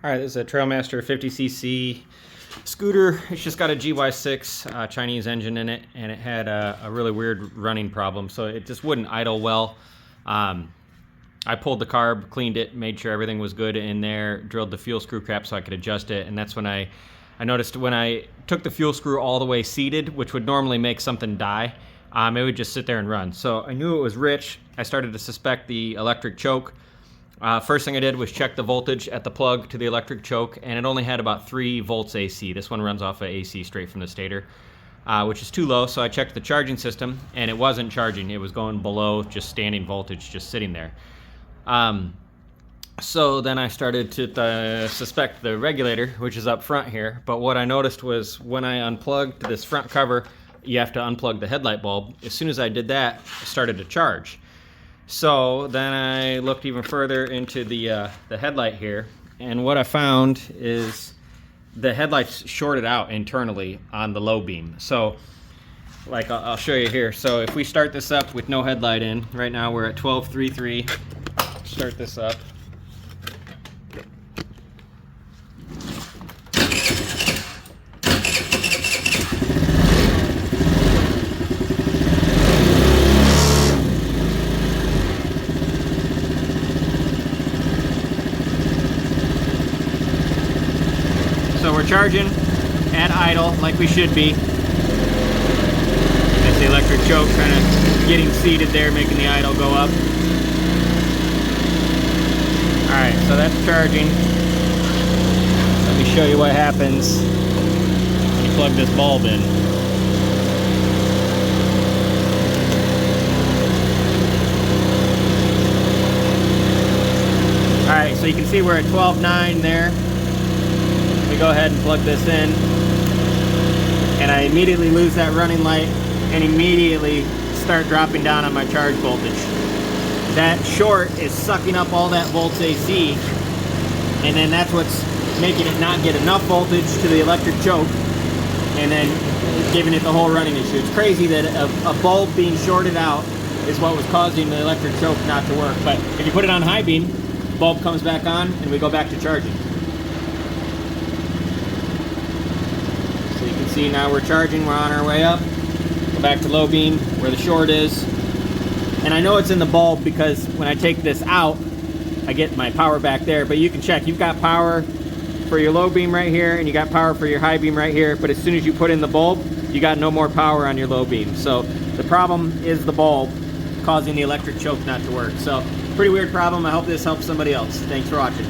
All right, this is a Trailmaster 50cc scooter. It's just got a GY6 Chinese engine in it, and it had a really weird running problem, so it just wouldn't idle well. I pulled the carb, cleaned it, made sure everything was good in there, drilled the fuel screw cap so I could adjust it, and that's when I noticed when I took the fuel screw all the way seated, which would normally make something die, it would just sit there and run. So I knew it was rich. I started to suspect the electric choke. First thing I did was check the voltage at the plug to the electric choke, and it only had about 3 volts AC. This one runs off of AC straight from the stator, which is too low, so I checked the charging system, and it wasn't charging. It was going below just standing voltage, just sitting there. So then I started to suspect the regulator, which is up front here, but what I noticed was when I unplugged this front cover, you have to unplug the headlight bulb. As soon as I did that, it started to charge. So then I looked even further into the headlight here, and what I found is the headlights shorted out internally on the low beam. So like I'll show you here. So if we start this up with no headlight in, right now we're at 12.33. Start this up. So we're charging at idle like we should be. That's the electric choke kind of getting seated there, making the idle go up. Alright, so that's charging. Let me show you what happens when you plug this bulb in. Alright, so you can see we're at 12.9 there. We go ahead and plug this in, and I immediately lose that running light and immediately start dropping down on my charge voltage. That short is sucking up all that volts AC, and then that's what's making it not get enough voltage to the electric choke, and then giving it the whole running issue. It's crazy that a bulb being shorted out is what was causing the electric choke not to work. But if you put it on high beam, the bulb comes back on and we go back to charging. So you can see now we're charging, we're on our way up. Go back to low beam where the short is. And I know it's in the bulb because when I take this out, I get my power back there, but you can check. You've got power for your low beam right here, and you got power for your high beam right here, but as soon as you put in the bulb, you got no more power on your low beam. So the problem is the bulb causing the electric choke not to work. So pretty weird problem. I hope this helps somebody else. Thanks for watching.